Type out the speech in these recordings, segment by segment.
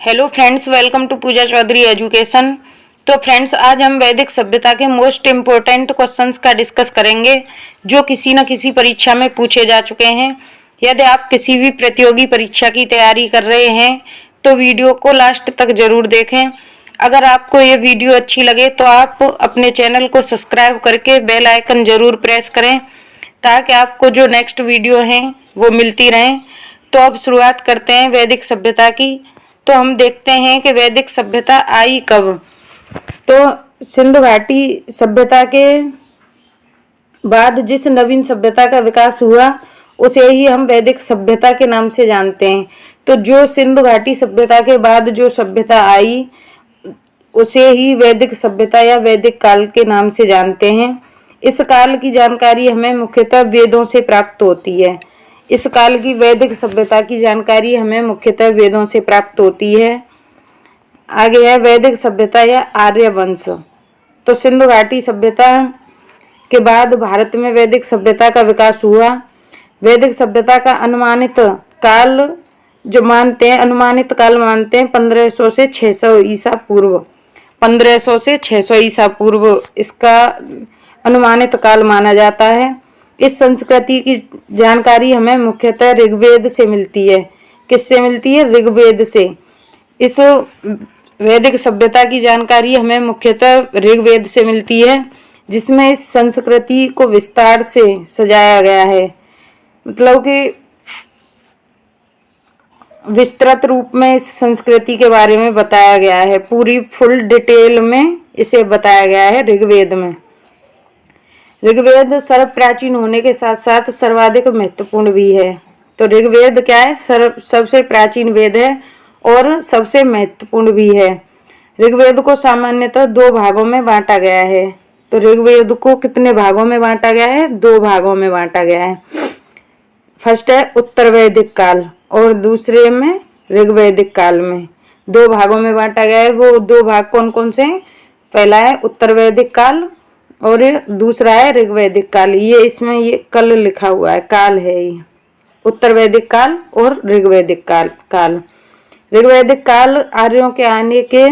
Hello friends, welcome to Pooja Chaudhary education. तो friends, आज हम वैदिक सभ्यता के मोस्ट इम्पोर्टेंट क्वेश्चंस का डिस्कस करेंगे जो किसी न किसी परीक्षा में पूछे जा चुके हैं। यदि आप किसी भी प्रतियोगी परीक्षा की तैयारी कर रहे हैं तो वीडियो को लास्ट तक जरूर देखें। अगर आपको ये वीडियो अच्छी लगे तो आप अपने चैनल को सब्सक्राइब करके बेल आइकन जरूर प्रेस करें ताकि आपको जो नेक्स्ट वीडियो हैं वो मिलती रहें। तो अब शुरुआत करते हैं वैदिक सभ्यता की। तो हम देखते हैं कि वैदिक सभ्यता आई कब। तो सिंधु घाटी सभ्यता के बाद जिस नवीन सभ्यता का विकास हुआ उसे ही हम वैदिक सभ्यता के नाम से जानते हैं। तो जो सिंधु घाटी सभ्यता के बाद जो सभ्यता आई उसे ही वैदिक सभ्यता या वैदिक काल के नाम से जानते हैं। इस काल की जानकारी हमें मुख्यतः वेदों से प्राप्त होती है। इस काल की वैदिक सभ्यता की जानकारी हमें मुख्यतः वेदों से प्राप्त होती है। आगे है वैदिक सभ्यता या आर्य वंश। तो सिंधु घाटी सभ्यता के बाद भारत में वैदिक सभ्यता का विकास हुआ। वैदिक सभ्यता का अनुमानित काल मानते हैं 1500 से 600 ईसा पूर्व। 1500 से 600 ईसा पूर्व इसका अनुमानित काल माना जाता है। इस संस्कृति की जानकारी हमें मुख्यतः ऋग्वेद से मिलती है। किससे मिलती है? ऋग्वेद से। इस वैदिक सभ्यता की जानकारी हमें मुख्यतः ऋग्वेद से मिलती है, जिसमें इस संस्कृति को विस्तार से सजाया गया है। मतलब कि विस्तृत रूप में इस संस्कृति के बारे में बताया गया है। पूरी फुल डिटेल में इसे बताया गया है ऋग्वेद में। ऋग्वेद सर्व प्राचीन होने के साथ साथ सर्वाधिक महत्वपूर्ण भी है। तो ऋग्वेद क्या है? सबसे प्राचीन वेद है और सबसे महत्वपूर्ण भी है। ऋग्वेद को सामान्यतः 2 भागों में बांटा गया है। तो ऋग्वेद को कितने भागों में बांटा गया है? 2 भागों में बांटा गया है। फर्स्ट है उत्तर वैदिक काल और दूसरे में ऋग्वैदिक काल में 2 भागों में बांटा गया है। वो 2 भाग कौन कौन से हैं? पहला है उत्तर वैदिक काल और दूसरा है ऋग्वैदिक काल। ये इसमें ये कल लिखा हुआ है, काल है ये। उत्तर वैदिक काल और ऋग्वैदिक काल। ऋग्वैदिक काल आर्यों के आने के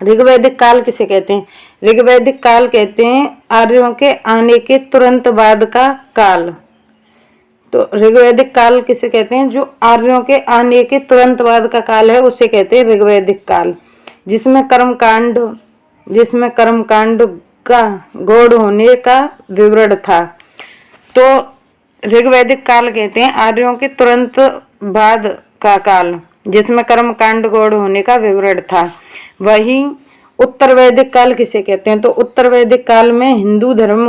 ऋग्वैदिक काल किसे कहते हैं? ऋग्वैदिक काल कहते हैं आर्यों के आने के तुरंत बाद का काल। तो ऋग्वैदिक काल किसे कहते हैं? जो आर्यों के आने के तुरंत बाद का काल है उसे कहते हैं ऋग्वैदिक काल, जिसमें कर्मकांड का गौड़ होने का विवरण था। तो ऋग्वैदिक काल कहते हैं आर्यों के तुरंत बाद का काल, जिसमें कर्मकांड गौड़ होने का विवरण था। वहीं उत्तर वैदिक काल किसे कहते हैं? तो उत्तर वैदिक काल में हिंदू धर्म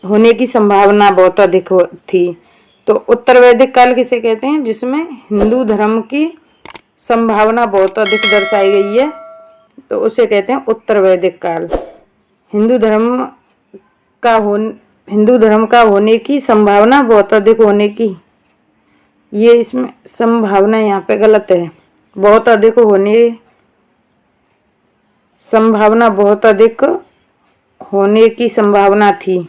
होने की संभावना बहुत अधिक थी। तो उत्तर वैदिक काल किसे कहते हैं? जिसमें हिंदू धर्म की संभावना बहुत अधिक दर्शाई गई है, तो उसे कहते हैं उत्तर वैदिक काल। हिंदू धर्म का होने की संभावना बहुत अधिक होने की, ये इसमें संभावना यहाँ पे गलत है। बहुत अधिक होने की संभावना थी।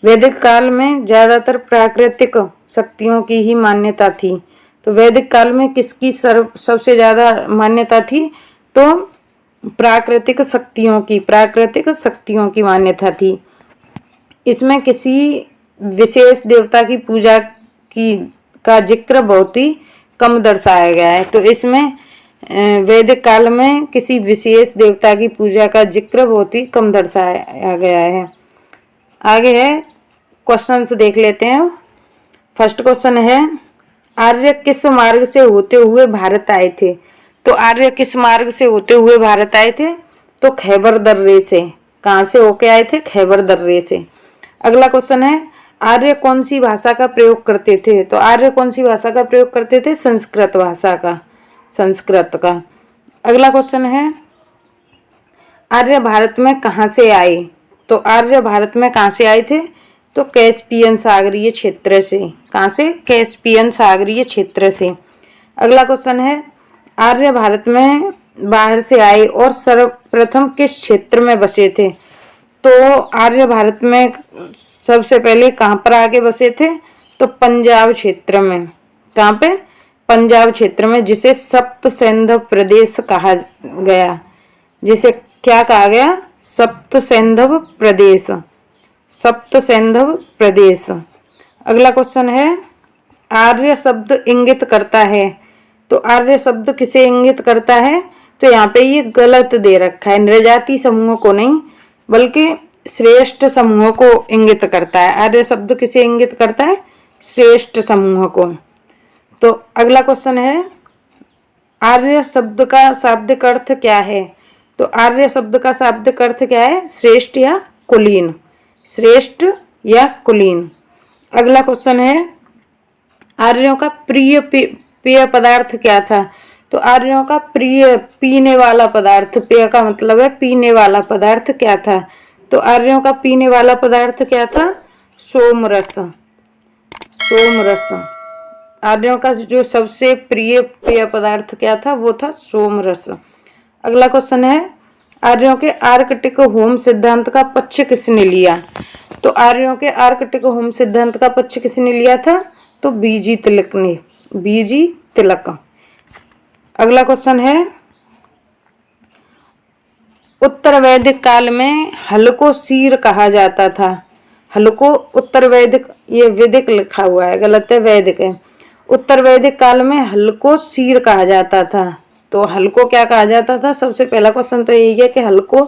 वैदिक काल में ज्यादातर प्राकृतिक शक्तियों की ही मान्यता थी। तो वैदिक काल में किसकी सबसे ज्यादा मान्यता थी? तो प्राकृतिक शक्तियों की मान्यता थी। इसमें किसी विशेष देवता की पूजा का जिक्र बहुत ही कम दर्शाया गया है। तो इसमें वैदिक काल में किसी विशेष देवता की पूजा का जिक्र बहुत ही कम दर्शाया गया है। आगे है क्वेश्चंस देख लेते हैं। फर्स्ट क्वेश्चन है आर्य किस मार्ग से होते हुए भारत आए थे? तो आर्य किस मार्ग से होते हुए भारत आए थे? तो खैबर दर्रे से। कहाँ से होके आए थे? खैबर दर्रे से। अगला क्वेश्चन है आर्य कौन सी भाषा का प्रयोग करते थे? तो आर्य कौन सी भाषा का प्रयोग करते थे? संस्कृत का। अगला क्वेश्चन है आर्य भारत में कहाँ से आए? तो आर्य भारत में कहाँ से आए थे? तो कैस्पियन सागरीय क्षेत्र से। कहाँ से? कैस्पियन सागरीय क्षेत्र से। अगला क्वेश्चन है आर्य भारत में बाहर से आए और सर्वप्रथम किस क्षेत्र में बसे थे? तो आर्य भारत में सबसे पहले कहाँ पर आके बसे थे? तो पंजाब क्षेत्र में। कहाँ पे? पंजाब क्षेत्र में, जिसे सप्त सैंधव प्रदेश कहा गया। जिसे क्या कहा गया? सप्त सैंधव प्रदेश, सप्त सैंधव प्रदेश। अगला क्वेश्चन है, आर्य शब्द इंगित करता है। तो आर्य शब्द किसे इंगित करता है? तो यहाँ पे ये गलत दे रखा है, नृजाति समूह को नहीं बल्कि श्रेष्ठ समूह को इंगित करता है। आर्य शब्द किसे इंगित करता है? श्रेष्ठ समूह को। तो अगला क्वेश्चन है, आर्य शब्द का शाब्दिक अर्थ क्या है? तो आर्य शब्द का शाब्दिक अर्थ क्या है? श्रेष्ठ या कुलीन, श्रेष्ठ या कुलीन। अगला क्वेश्चन है, आर्यों का प्रिय पेय पदार्थ क्या था? तो आर्यों का प्रिय पीने वाला पदार्थ, पेय का मतलब है पीने वाला पदार्थ, क्या था? तो आर्यों का पीने वाला पदार्थ क्या था? सोमरस, सोमरस। आर्यों का जो सबसे प्रिय पेय पदार्थ क्या था? वो था सोमरस। अगला क्वेश्चन है, आर्यों के आर्कटिक होम सिद्धांत का पक्ष किसने लिया? तो आर्यों के आर्कटिक होम सिद्धांत का पक्ष किसने लिया था? तो बीजी तिलक ने, बीजी तिलक। अगला क्वेश्चन है, उत्तर वैदिक काल में हल को शीर कहा जाता था। हल को उत्तर वैदिक, ये वैदिक लिखा हुआ है, गलत है, वैदिक है। उत्तर वैदिक काल में हल को शीर कहा जाता था। तो हल को क्या कहा जाता था? सबसे पहला क्वेश्चन तो यही है कि हल को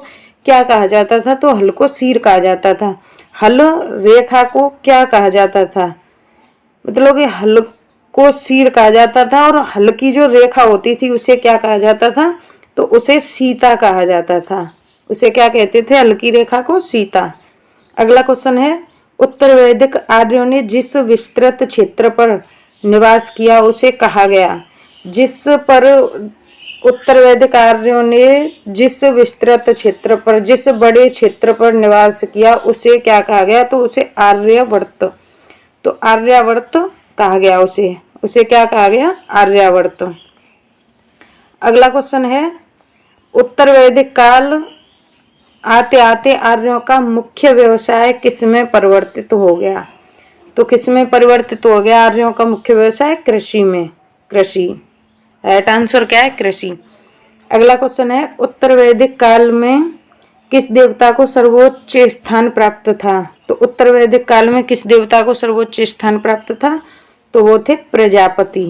क्या कहा जाता था? तो हल को शीर कहा जाता था। हल रेखा को क्या कहा जाता था? मतलब कि हल को शीर कहा जाता था, और हल की जो रेखा होती थी उसे क्या कहा जाता था? तो उसे सीता कहा जाता था। उसे क्या कहते थे? हल की रेखा को सीता। अगला क्वेश्चन है, उत्तर वैदिक आर्यों ने जिस विस्तृत क्षेत्र पर निवास किया उसे कहा गया। जिस पर उत्तर वैदिक आर्यों ने जिस विस्तृत क्षेत्र पर, जिस बड़े क्षेत्र पर निवास किया उसे क्या कहा गया? तो उसे आर्यावर्त। तो आर्यावर्त कहा गया उसे, उसे क्या कहा गया? आर्यावर्त। अगला क्वेश्चन है, उत्तर वैदिक काल आते आते आर्यों का मुख्य व्यवसाय किसमें परिवर्तित हो गया? तो किसमें परिवर्तित हो गया आर्यों का मुख्य व्यवसाय? कृषि में, कृषि। राइट आंसर क्या है? कृषि। अगला क्वेश्चन है, उत्तर वैदिक काल में किस देवता को सर्वोच्च स्थान प्राप्त था? तो उत्तर वैदिक काल में किस देवता को सर्वोच्च स्थान प्राप्त था? तो वो थे प्रजापति।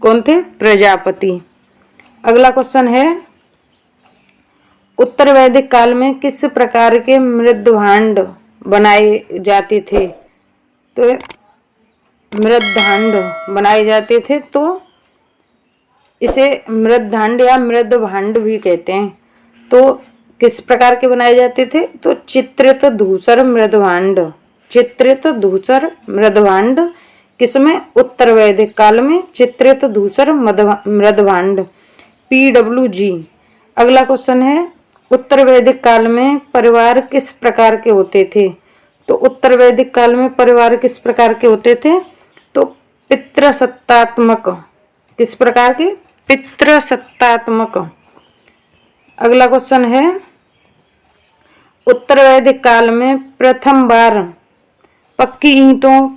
कौन थे? प्रजापति। अगला क्वेश्चन है, उत्तर वैदिक काल में किस प्रकार के मृदभांड बनाए जाते थे? तो मृदभांड बनाए जाते थे, तो इसे मृदभांड या मृदभांड भी कहते हैं। तो किस प्रकार के बनाए जाते थे? तो चित्रित धूसर मृदभांड, चित्रित धूसर मृदभांड। किसमें? उत्तर वैदिक काल में चित्रित धूसर मृदभांड, PWG। अगला क्वेश्चन है, उत्तर वैदिक काल में परिवार किस प्रकार के होते थे? तो उत्तर वैदिक काल में परिवार किस प्रकार के होते थे? तो पितृसत्तात्मक। किस प्रकार के? पितृसत्तात्मक। अगला क्वेश्चन है, उत्तर वैदिक काल में प्रथम बार पक्की ईंटों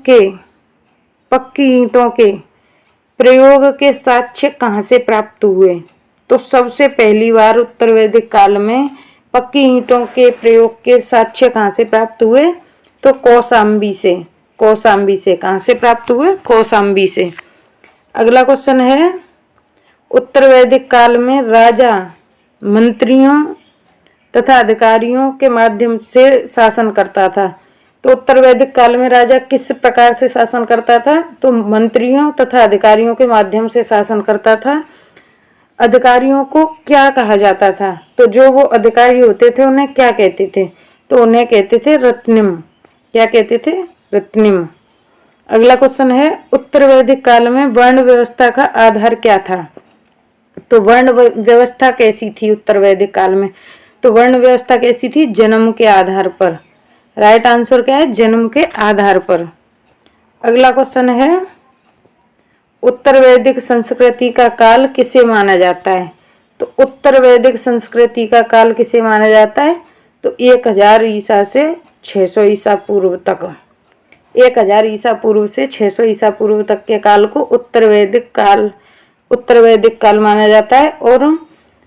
के प्रयोग के साक्ष्य कहाँ से प्राप्त हुए? तो सबसे पहली बार उत्तर वैदिक काल में पक्की ईंटों के प्रयोग के साक्ष्य कहाँ से प्राप्त हुए? तो कौशाम्बी से, कौशाम्बी से। कहाँ से प्राप्त हुए? कौशाम्बी से। अगला क्वेश्चन है, उत्तर वैदिक काल में राजा मंत्रियों तथा अधिकारियों के माध्यम से शासन करता था। तो उत्तर वैदिक काल में राजा किस प्रकार से शासन करता था? तो मंत्रियों तथा अधिकारियों के माध्यम से शासन करता था। अधिकारियों को क्या कहा जाता था? तो जो वो अधिकारी होते थे उन्हें क्या कहते थे? तो उन्हें कहते थे रत्निम। क्या कहते थे? रत्निम। अगला क्वेश्चन है, उत्तर वैदिक काल में वर्ण व्यवस्था का आधार क्या था? तो वर्ण व्यवस्था कैसी थी उत्तर वैदिक काल में? तो वर्ण व्यवस्था कैसी थी? जन्म के आधार पर। राइट आंसर क्या है? जन्म के आधार पर। अगला क्वेश्चन है, उत्तर वैदिक संस्कृति का काल किसे माना जाता है? तो उत्तर वैदिक संस्कृति का काल किसे माना जाता है? तो 1000 ईसा से 600 ईसा पूर्व तक। 1000 ईसा पूर्व से 600 ईसा पूर्व तक के काल को उत्तर वैदिक काल माना जाता है और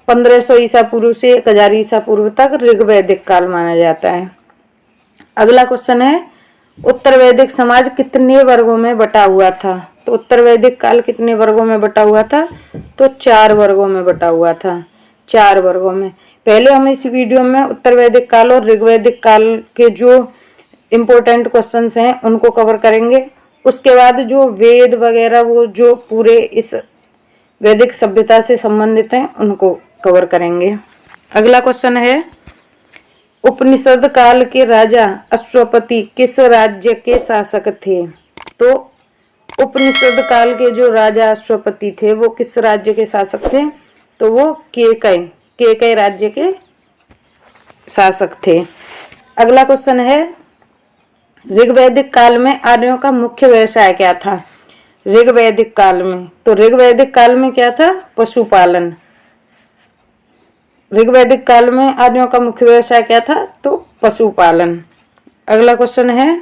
1500 ईसा पूर्व से 1000 ईसा पूर्व तक ऋग वैदिक काल माना जाता है। अगला क्वेश्चन है, उत्तर वैदिक समाज कितने वर्गों में बटा हुआ था? तो उत्तर वैदिक काल कितने वर्गों में बटा हुआ था? तो 4 वर्गों में बटा हुआ था, 4 वर्गों में। पहले हम इस वीडियो में उत्तर वैदिक काल और ऋग वैदिक काल के जो इम्पोर्टेंट क्वेश्चंस हैं उनको कवर करेंगे। उसके बाद जो वेद वगैरह वो जो पूरे इस वैदिक सभ्यता से संबंधित हैं उनको कवर करेंगे। अगला क्वेश्चन है, उपनिषद काल के राजा अश्वपति किस राज्य के शासक थे? तो उपनिषद काल के जो राजा अश्वपति थे वो किस राज्य के शासक थे? तो वो केकय राज्य के शासक थे। अगला क्वेश्चन है, ऋग्वैदिक काल में आर्यों का मुख्य व्यवसाय क्या था? ऋग्वैदिक काल में, तो ऋग्वैदिक काल में क्या था? पशुपालन। ऋग्वैदिक काल में आर्यों का मुख्य व्यवसाय क्या था? तो पशुपालन। अगला क्वेश्चन है,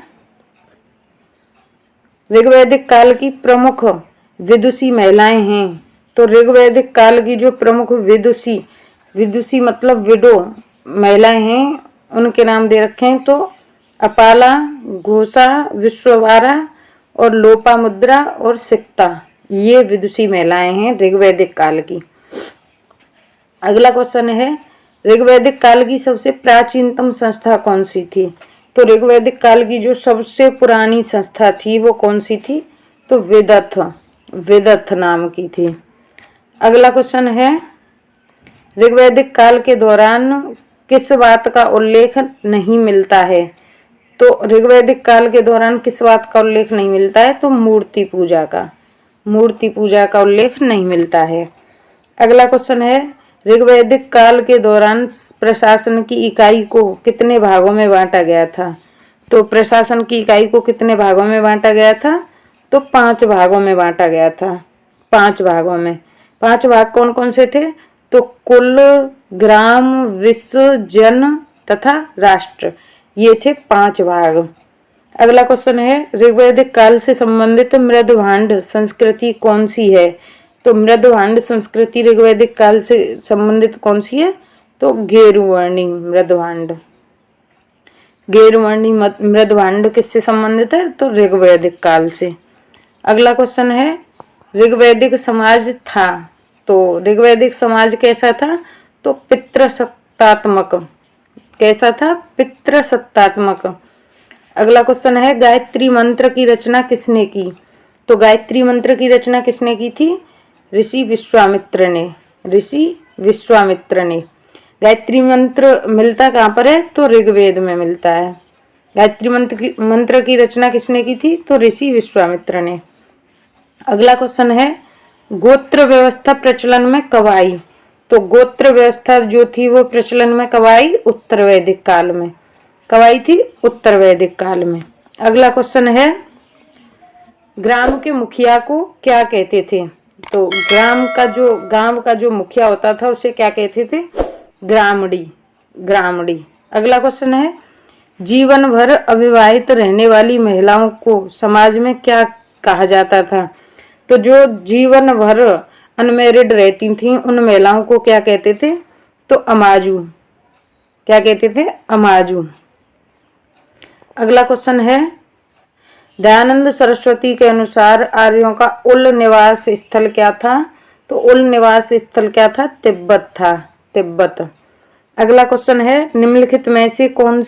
ऋग्वैदिक काल की प्रमुख विदुषी महिलाएं हैं। तो ऋग्वैदिक काल की जो प्रमुख विदुषी मतलब विडो महिलाएं हैं उनके नाम दे रखे हैं। तो अपाला, घोषा, विश्ववारा और लोपामुद्रा और सिक्ता, ये विदुषी महिलाएं हैं ऋग्वैदिक काल की। अगला क्वेश्चन है, ऋग्वैदिक काल की सबसे प्राचीनतम संस्था कौन सी थी? तो ऋग्वैदिक काल की जो सबसे पुरानी संस्था थी वो कौन सी थी? तो वेदथ नाम की थी। अगला क्वेश्चन है, ऋग्वैदिक काल के दौरान किस बात का उल्लेख नहीं मिलता है? तो ऋग्वैदिक काल के दौरान किस बात का उल्लेख नहीं मिलता है? तो मूर्ति पूजा का उल्लेख नहीं मिलता है। अगला क्वेश्चन है, ऋग्वैदिक काल के दौरान प्रशासन की इकाई को कितने भागों में बांटा गया था? तो प्रशासन की इकाई को कितने भागों में बांटा गया था? तो 5 भागों में बांटा गया था, 5 भागों में। 5 भाग कौन कौन से थे? तो कुल, ग्राम, विश्व, जन तथा राष्ट्र, ये थे 5 भाग। अगला क्वेश्चन है, ऋग्वैदिक काल से संबंधित मृदभांड संस्कृति कौन सी है? तो मृदभांड संस्कृति ऋग्वैदिक काल से संबंधित कौन सी है? तो गेरुवर्णी मृदभांड किससे संबंधित है? तो ऋग्वैदिक काल से। अगला क्वेश्चन है, ऋग्वैदिक समाज था, तो ऋग्वैदिक समाज कैसा था? तो पितृसत्तात्मक। कैसा था? पितृसत्तात्मक। अगला क्वेश्चन है, गायत्री मंत्र की रचना किसने की? तो गायत्री मंत्र की रचना किसने की थी? ऋषि विश्वामित्र ने। गायत्री मंत्र मिलता कहाँ पर है? तो ऋग्वेद में मिलता है। गायत्री मंत्र की रचना किसने की थी? तो ऋषि विश्वामित्र ने। अगला क्वेश्चन है, गोत्र व्यवस्था प्रचलन में कब आई? तो गोत्र व्यवस्था जो थी वो प्रचलन में कब आई? उत्तर वैदिक काल में। कब आई थी? उत्तर वैदिक काल में। अगला क्वेश्चन है, ग्राम के मुखिया को क्या कहते थे? तो गांव का जो मुखिया होता था उसे क्या कहते थे? ग्रामड़ी। अगला क्वेश्चन है, जीवन भर अविवाहित रहने वाली महिलाओं को समाज में क्या कहा जाता था? तो जो जीवन भर अनमैरिड रहती थीं उन महिलाओं को क्या कहते थे? तो अमाजू। क्या कहते थे? अमाजू। अगला क्वेश्चन है, दयानंद सरस्वती के अनुसार आर्यों का उल निवास स्थल क्या था? तो उल निवास स्थल क्या था? तिब्बत था, तिब्बत। अगला क्वेश्चन है, निम्नलिखित में से कौन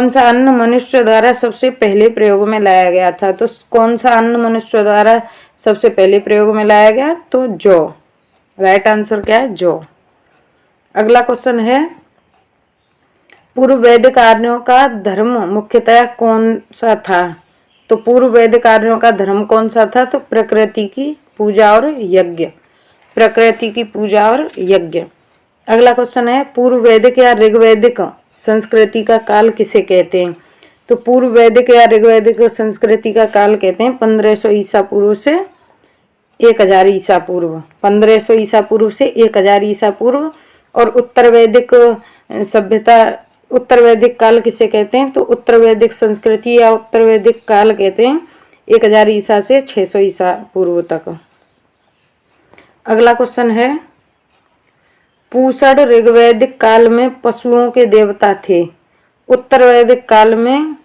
सा अन्न मनुष्य द्वारा सबसे पहले प्रयोग में लाया गया था? तो कौन सा अन्न मनुष्य द्वारा सबसे पहले प्रयोग में लाया गया? तो जौ। राइट आंसर क्या है? जौ। अगला क्वेश्चन है, पूर्व वैदिक आर्यों का धर्म मुख्यतः कौन सा था? तो पूर्व वैदिक आर्यों का धर्म कौन सा था? तो प्रकृति की पूजा और यज्ञ। अगला क्वेश्चन है, पूर्व वैदिक या ऋग्वैदिक संस्कृति का काल किसे कहते हैं? तो पूर्व वैदिक या ऋग्वैदिक संस्कृति का काल कहते हैं 1500 ईसा पूर्व से 1000 ईसा पूर्व। 1500 ईसा पूर्व से 1000 ईसा पूर्व। और उत्तर वैदिक सभ्यता उत्तर वैदिक काल किसे कहते हैं? तो उत्तर वैदिक संस्कृति या उत्तर वैदिक काल कहते हैं 1000 ईसा से 600 ईसा पूर्व तक। अगला क्वेश्चन है, पूषण ऋग्वैदिक काल में पशुओं के देवता थे। उत्तर वैदिक काल में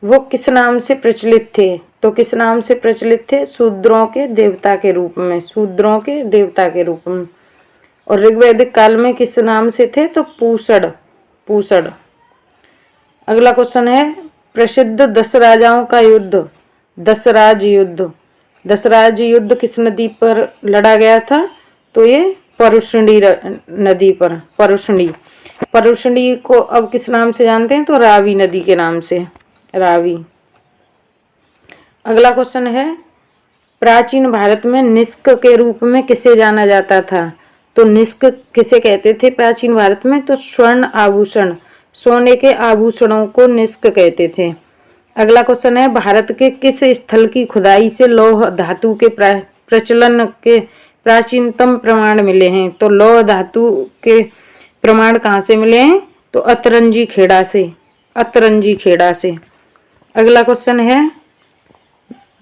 वो किस नाम से प्रचलित थे? तो किस नाम से प्रचलित थे? शूद्रों के देवता के रूप में, शूद्रों के देवता के रूप में। और ऋग्वैदिक काल में किस नाम से थे? तो पूषण, पूषण। अगला क्वेश्चन है, प्रसिद्ध 10 राजाओं का युद्ध, दशराज युद्ध। दशराज युद्ध किस नदी पर लड़ा गया था? तो ये परुष्णी नदी पर, परुष्णी। परुष्णी को अब किस नाम से जानते हैं? तो रावी नदी के नाम से, रावी। अगला क्वेश्चन है, प्राचीन भारत में निष्क के रूप में किसे जाना जाता था? तो निष्क किसे कहते थे प्राचीन भारत में? तो स्वर्ण आभूषण, सोने के आभूषणों को निष्क कहते थे। अगला क्वेश्चन है, भारत के किस स्थल की खुदाई से लौह धातु के प्रचलन के प्राचीनतम प्रमाण मिले हैं? तो लौह धातु के प्रमाण कहाँ से मिले हैं? तो अतरंजी खेड़ा से, अतरंजी खेड़ा से। अगला क्वेश्चन है,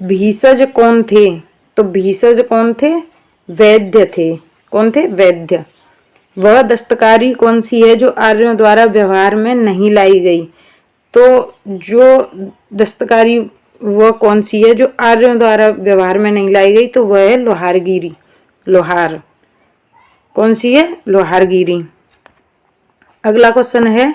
भीषज कौन थे? तो भीषज कौन थे? वैद्य थे। कौन थे? वैद्य। वह दस्तकारी कौन सी है जो आर्यों द्वारा व्यवहार में नहीं लाई गई? तो जो दस्तकारी वह कौन सी है जो आर्यों द्वारा व्यवहार में नहीं लाई गई? तो वह है लोहारगिरी, लोहार। कौन सी है? लोहारगिरी। अगला क्वेश्चन है,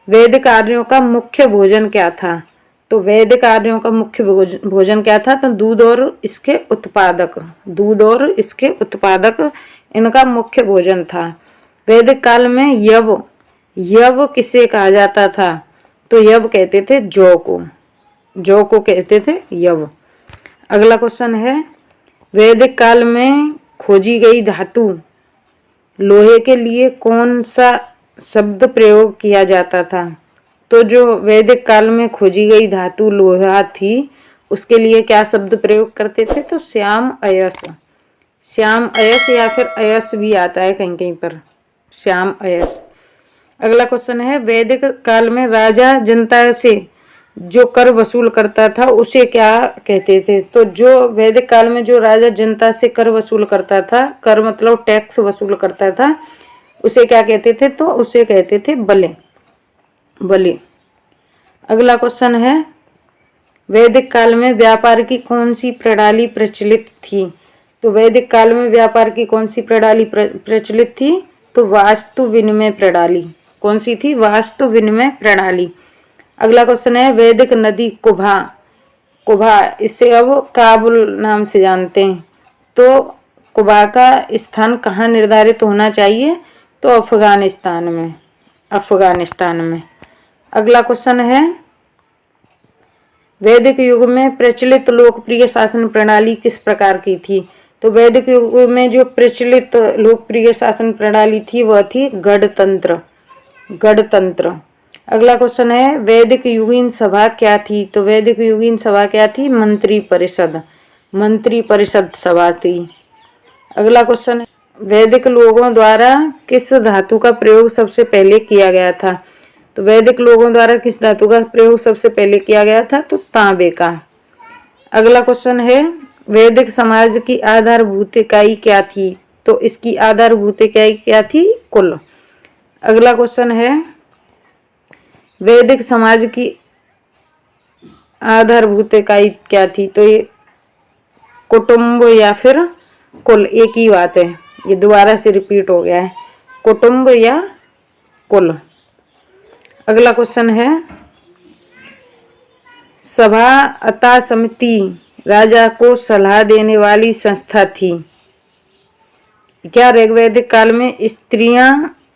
वैदिक आर्यों का मुख्य भोजन क्या था? तो वैदिक आर्यों का मुख्य भोजन क्या था? तो दूध और इसके उत्पादक, दूध और इसके उत्पादक इनका मुख्य भोजन था। वैदिक काल में यव, यव किसे कहा जाता था? तो यव कहते थे जौ को, जौ को कहते थे यव। अगला क्वेश्चन है, वैदिक काल में खोजी गई धातु लोहे के लिए कौन सा शब्द प्रयोग किया जाता था? तो जो वैदिक काल में खोजी गई धातु लोहा थी उसके लिए क्या शब्द प्रयोग करते थे? तो श्याम अयस, श्याम अयस, या फिर अयस भी आता है कहीं कहीं पर, श्याम अयस। अगला क्वेश्चन है, वैदिक काल में राजा जनता से जो कर वसूल करता था उसे क्या कहते थे? तो जो वैदिक काल में जो राजा जनता से कर वसूल करता था, कर मतलब टैक्स वसूल करता था, उसे क्या कहते थे? तो उसे कहते थे बलि, बलि। अगला क्वेश्चन है, वैदिक काल में व्यापार की कौन सी प्रणाली प्रचलित थी? तो वैदिक काल में व्यापार की कौन सी प्रणाली प्रचलित थी? तो वास्तु विनिमय प्रणाली। कौन सी थी? वास्तु विनिमय प्रणाली। अगला क्वेश्चन है, वैदिक नदी कुभा, कुभा इसे अब काबुल नाम से जानते हैं, तो कुभा का स्थान कहाँ निर्धारित होना चाहिए? तो अफगानिस्तान में, अफगानिस्तान में। अगला क्वेश्चन है, वैदिक युग में प्रचलित लोकप्रिय शासन प्रणाली किस प्रकार की थी? तो वैदिक युग में जो प्रचलित लोकप्रिय शासन प्रणाली थी वह थी गणतंत्र, गणतंत्र। अगला क्वेश्चन है, वैदिक युगीन सभा क्या थी? तो वैदिक युगीन सभा क्या थी? मंत्री परिषद, मंत्री परिषद सभा थी। अगला क्वेश्चन है, वैदिक लोगों द्वारा किस धातु का प्रयोग सबसे पहले किया गया था? तो वैदिक लोगों द्वारा किस धातु का प्रयोग सबसे पहले किया गया था? तो तांबे का। अगला क्वेश्चन है, वैदिक समाज की आधारभूत इकाई क्या थी? तो इसकी आधारभूत इकाई क्या थी? कुल। अगला क्वेश्चन है, वैदिक समाज की आधारभूत इकाई क्या थी? तो ये कुटुंब या फिर कुल, एक ही बात है, ये दोबारा से रिपीट हो गया है, कुटुंब या कुल। अगला क्वेश्चन है, सभा अथा समिति राजा को सलाह देने वाली संस्था थी। क्या ऋग्वैदिक काल में स्त्रियां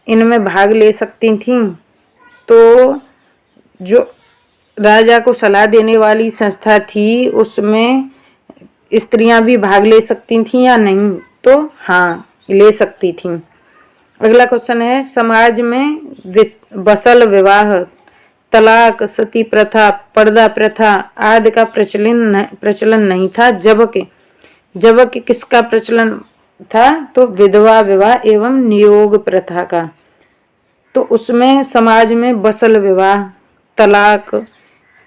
इनमें भाग ले सकती थीं? तो जो राजा को सलाह देने वाली संस्था थी उसमें स्त्रियां भी भाग ले सकती थीं या नहीं? तो हाँ, ले सकती थीं। अगला क्वेश्चन है, समाज में बसल विवाह, तलाक, सती प्रथा, पर्दा प्रथा आदि का प्रचलन नहीं था, जबकि किसका प्रचलन था? तो विधवा विवाह एवं नियोग प्रथा का। तो उसमें समाज में बसल विवाह, तलाक,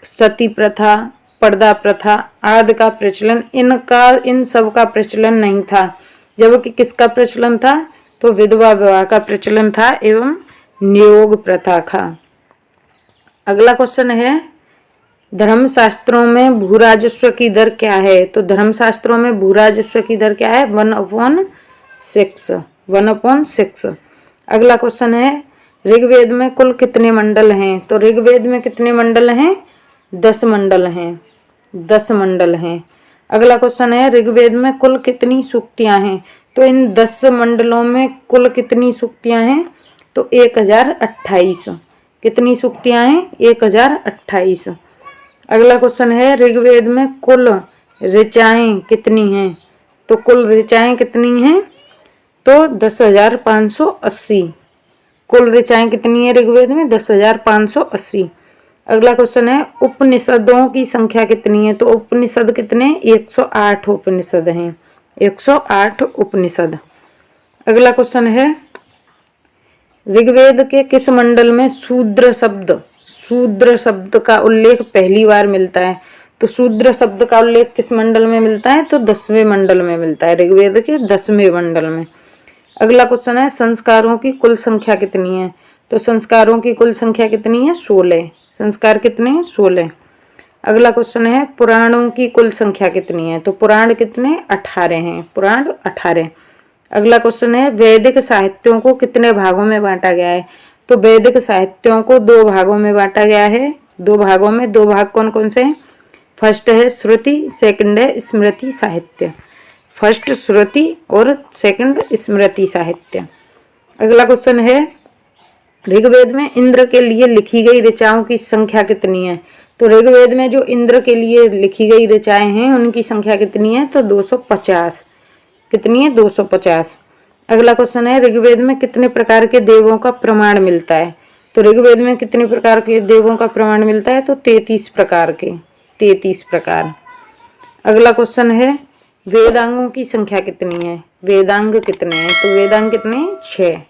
सती प्रथा, पर्दा प्रथा आदि का प्रचलन, इन सब का प्रचलन नहीं था। जबकि किसका प्रचलन था? तो विधवा विवाह का प्रचलन था एवं नियोग प्रथा का। अगला क्वेश्चन है, धर्मशास्त्रों में भूराजस्व की दर क्या है? तो धर्मशास्त्रों में भूराजस्व की दर क्या है? 1/6, 1/6। अगला क्वेश्चन है, ऋग्वेद में कुल कितने मंडल हैं? तो ऋग्वेद में कितने मंडल हैं? 10 मंडल हैं, 10 मंडल हैं। अगला क्वेश्चन है, ऋग्वेद में कुल कितनी सूक्तियां हैं? तो इन 10 मंडलों में कुल कितनी सूक्तियां हैं? तो 1028। कितनी सूक्तियां हैं? 1028। अगला क्वेश्चन है, ऋग्वेद में कुल ऋचाएं कितनी हैं? तो कुल ऋचाएं कितनी हैं? तो 10,580। कुल ऋचाएं कितनी है ऋग्वेद में? 10,580। अगला क्वेश्चन है, उपनिषदों की संख्या कितनी है? तो उपनिषद कितने? 108 उपनिषद हैं, 108 उपनिषद। अगला क्वेश्चन है, ऋग्वेद के किस मंडल में शूद्र शब्द का उल्लेख पहली बार मिलता है? तो शूद्र शब्द का उल्लेख किस मंडल में मिलता है? तो 10वें मंडल में मिलता है, ऋग्वेद के 10वें मंडल में। अगला क्वेश्चन है, संस्कारों की कुल संख्या कितनी है? तो संस्कारों की कुल संख्या कितनी है? 16। संस्कार कितने हैं? 16। अगला क्वेश्चन है, पुराणों की कुल संख्या कितनी है? तो पुराण कितने? 18 हैं, पुराण 18। अगला क्वेश्चन है, वैदिक साहित्यों को कितने भागों में बांटा गया है? तो वैदिक साहित्यों को 2 भागों में बांटा गया है, 2 भागों में। 2 भाग कौन कौन से हैं? फर्स्ट है श्रुति, सेकंड है स्मृति साहित्य। फर्स्ट श्रुति और सेकंड स्मृति साहित्य। अगला क्वेश्चन है, ऋग्वेद में इंद्र के लिए लिखी गई ऋचाओं की संख्या कितनी है? तो ऋग्वेद में जो इंद्र के लिए लिखी गई ऋचाएं हैं उनकी संख्या कितनी है? तो 250। कितनी है? 250। अगला क्वेश्चन है, ऋग्वेद में कितने प्रकार के देवों का प्रमाण मिलता है? तो ऋग्वेद में कितने प्रकार के देवों का प्रमाण मिलता है? तो 33 प्रकार के, 33 प्रकार। अगला क्वेश्चन है, वेदांगों की संख्या कितनी है? वेदांग कितने हैं? तो वेदांग कितने हैं? 6।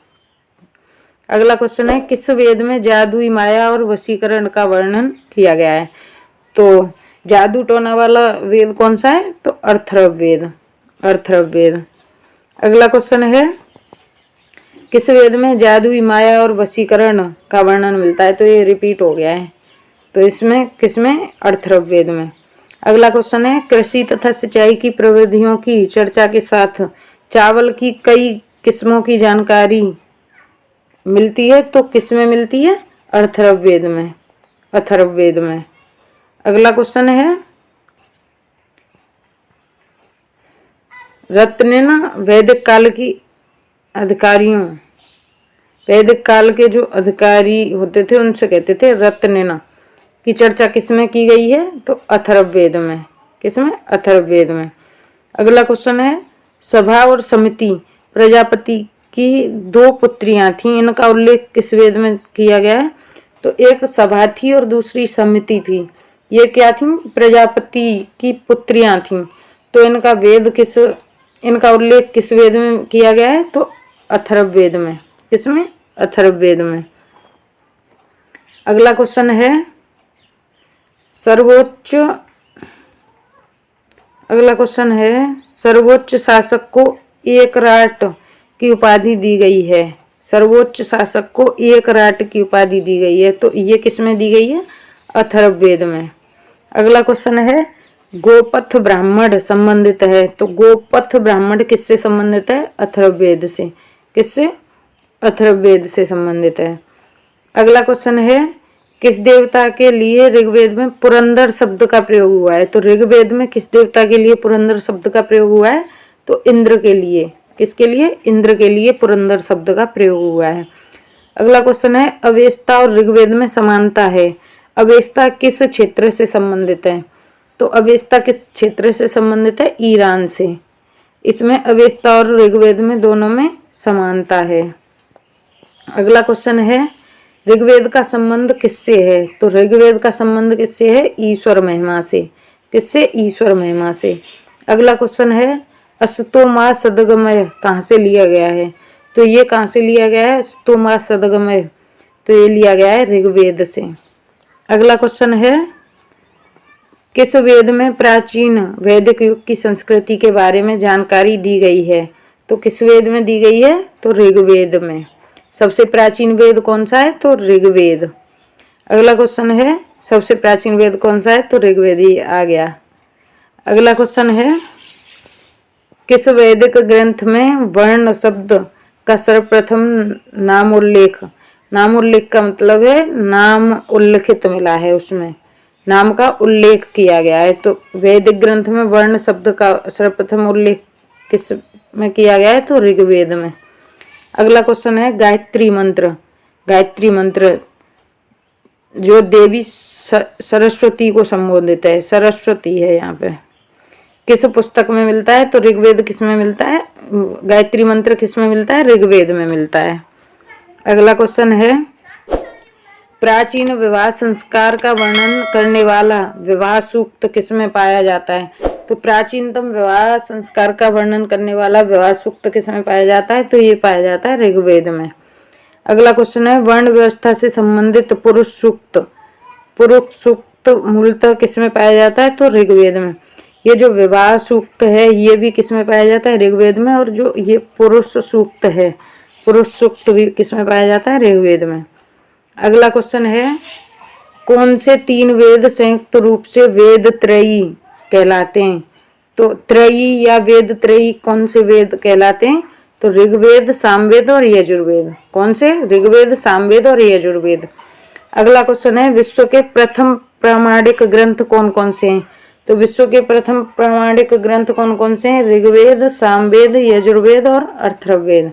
अगला क्वेश्चन है, किस वेद में जादुई माया और वशीकरण का वर्णन किया गया है? तो जादू टोना वाला वेद कौन सा है? तो अथर्ववेद, अथर्ववेद। अगला क्वेश्चन है, किस वेद में जादुई माया और वशीकरण का वर्णन मिलता है? तो ये रिपीट हो गया है, तो इसमें किसमें? अथर्ववेद में। अगला क्वेश्चन है, कृषि तथा सिंचाई की प्रविधियों की चर्चा के साथ चावल की कई किस्मों की जानकारी मिलती है, तो किसमें मिलती है? अथर्ववेद में, अथर्ववेद में। अगला क्वेश्चन है, रत्नेन वैदिक काल की अधिकारियों, वैदिक काल के जो अधिकारी होते थे उनसे कहते थे रत्नेन, की चर्चा किसमें की गई है? तो अथर्ववेद में। किसमें? अथर्ववेद में। अगला क्वेश्चन है, सभा और समिति प्रजापति की 2 पुत्रियां थीं, इनका उल्लेख किस वेद में किया गया है? तो एक सभा थी और दूसरी समिति थी। ये क्या थी? प्रजापति की पुत्रियां थीं। तो इनका उल्लेख किस वेद में किया गया है? तो अथर्ववेद में। किसमें? अथर्ववेद में। अगला क्वेश्चन है, सर्वोच्च शासक को एकराट की उपाधि दी गई है। सर्वोच्च शासक को एकराट की उपाधि दी गई है, तो ये किसमें दी गई है? अथर्ववेद में। अगला क्वेश्चन है, गोपथ ब्राह्मण संबंधित है। तो गोपथ ब्राह्मण किससे संबंधित है? अथर्ववेद से। किससे? अथर्ववेद से संबंधित है। अगला क्वेश्चन है, किस देवता के लिए ऋग्वेद में पुरंदर शब्द का प्रयोग हुआ है? तो ऋग्वेद में किस देवता के लिए पुरंदर शब्द का प्रयोग हुआ है? तो इंद्र के लिए। किसके लिए? इंद्र के लिए पुरंदर शब्द का प्रयोग हुआ है। अगला क्वेश्चन है, अवेस्ता और ऋग्वेद में समानता है। अवेस्ता किस क्षेत्र से संबंधित है? तो अवेस्ता किस क्षेत्र से संबंधित है? ईरान से। इसमें अवेस्ता और ऋग्वेद में दोनों में समानता है। अगला क्वेश्चन है, ऋग्वेद का संबंध किससे है? तो ऋग्वेद का संबंध किससे है? ईश्वर महिमा से। किससे? ईश्वर महिमा से। अगला क्वेश्चन है, अस्तोमा सदगमय कहाँ से लिया गया है? तो ये कहाँ से लिया गया है? अस्तोमा सदगमय तो ये लिया गया है ऋग्वेद से। अगला क्वेश्चन है, किस वेद में प्राचीन वैदिक युग की संस्कृति के बारे में जानकारी दी गई है? तो किस वेद में दी गई है? तो ऋग्वेद में। सबसे प्राचीन वेद कौन सा है? तो ऋग्वेद। अगला क्वेश्चन है, सबसे प्राचीन वेद कौन सा है? तो ऋग्वेद ही आ गया। अगला क्वेश्चन है, किस वैदिक ग्रंथ में वर्ण शब्द का सर्वप्रथम नाम उल्लेख का मतलब है नाम उल्लिखित मिला है, उसमें नाम का उल्लेख किया गया है। तो वैदिक ग्रंथ में वर्ण शब्द का सर्वप्रथम उल्लेख किस में किया गया है? तो ऋग्वेद में। अगला क्वेश्चन है, गायत्री मंत्र जो देवी सरस्वती को संबोधित है, सरस्वती है यहाँ पे, किस पुस्तक में मिलता है? तो ऋग्वेद। किस में मिलता है? गायत्री मंत्र किस में मिलता है? ऋग्वेद में मिलता है। अगला क्वेश्चन है, प्राचीन विवाह संस्कार का वर्णन करने वाला विवाह सूक्त किस में पाया जाता है? तो प्राचीनतम विवाह संस्कार का वर्णन करने वाला विवाह सूक्त किस में पाया जाता है? तो ये पाया जाता है ऋग्वेद में। अगला क्वेश्चन है, वर्ण व्यवस्था से संबंधित पुरुष सूक्त मूलतः किस में पाया जाता है? तो ऋग्वेद में। ये जो विवाह सूक्त है ये भी किस में पाया जाता है? ऋग्वेद में। और जो ये पुरुष सूक्त है, पुरुष सूक्त भी किस में पाया जाता है? ऋग्वेद में। अगला क्वेश्चन है, कौन से 3 वेद संयुक्त रूप से वेद त्रयी कहलाते हैं? तो त्रयी या वेद त्रयी कौन से वेद कहलाते हैं? तो ऋग्वेद, सामवेद और यजुर्वेद। कौन से? ऋग्वेद, सामवेद और यजुर्वेद। अगला क्वेश्चन है, विश्व के प्रथम प्रामाणिक ग्रंथ कौन कौन से हैं? तो विश्व के प्रथम प्रामाणिक ग्रंथ कौन कौन से हैं? ऋग्वेद, सामवेद, यजुर्वेद और अथर्ववेद।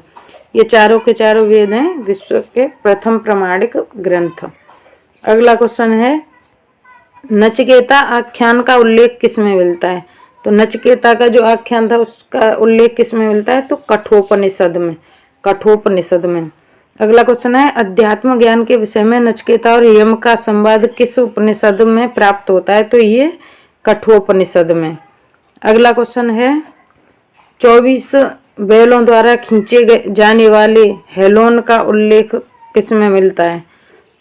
ये चारों के चारों वेद हैं विश्व के प्रथम प्रामाणिक ग्रंथ। अगला क्वेश्चन है, नचिकेता आख्यान का उल्लेख किस में मिलता है? तो नचिकेता का जो आख्यान था उसका उल्लेख किस में मिलता है? तो कठोपनिषद में। अगला क्वेश्चन है, अध्यात्म ज्ञान के विषय में नचिकेता और यम का संवाद किस उपनिषद में प्राप्त होता है? तो ये कठोपनिषद में। अगला क्वेश्चन है, 24 बैलों द्वारा खींचे जाने वाले हेलोन का उल्लेख किस में मिलता है?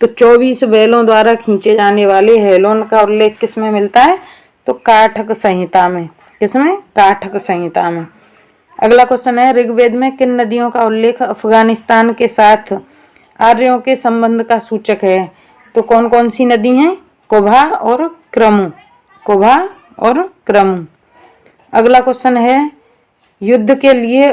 तो 24 बैलों द्वारा खींचे जाने वाले हेलोन का उल्लेख किस में मिलता है? तो काठक संहिता में। किसमें? काठक संहिता में। अगला क्वेश्चन है, ऋग्वेद में किन नदियों का उल्लेख अफगानिस्तान के साथ आर्यों के संबंध का सूचक है? तो कौन कौन सी नदी हैं? कुभा और क्रमु। अगला क्वेश्चन है, युद्ध के लिए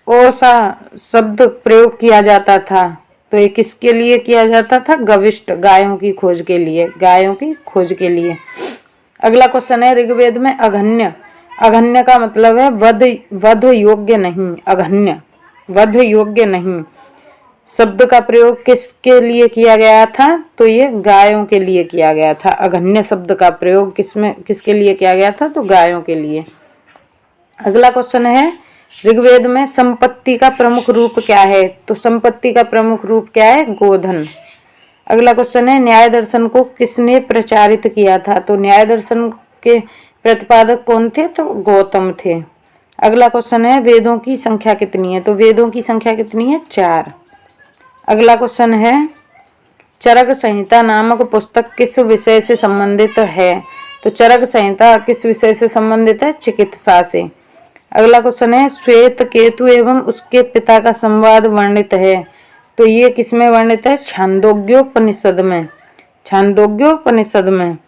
ओसा शब्द प्रयोग किया जाता था, तो ये किसके लिए किया जाता था? गविष्ट, गायों की खोज के लिए। अगला क्वेश्चन है, ऋग्वेद में अघन्य का मतलब है वध योग्य नहीं शब्द का प्रयोग किसके लिए किया गया था? तो ये गायों के लिए किया गया था। अघन्य शब्द का प्रयोग किसके लिए किया गया था? तो गायों के लिए। अगला क्वेश्चन है, ऋग्वेद में संपत्ति का प्रमुख रूप क्या है? तो संपत्ति का प्रमुख रूप क्या है? गोधन। अगला क्वेश्चन है, न्याय दर्शन को किसने प्रचारित किया था? तो न्याय दर्शन के प्रतिपादक कौन थे? तो गौतम थे। अगला क्वेश्चन है, वेदों की संख्या कितनी है? तो वेदों की संख्या कितनी है? 4। अगला क्वेश्चन है, चरक संहिता नामक पुस्तक किस विषय से संबंधित है? तो चरक संहिता किस विषय से संबंधित है? चिकित्सा से। अगला क्वेश्चन है, श्वेत केतु एवं उसके पिता का संवाद वर्णित है, तो ये किसमें वर्णित है? छांदोग्योपनिषद में।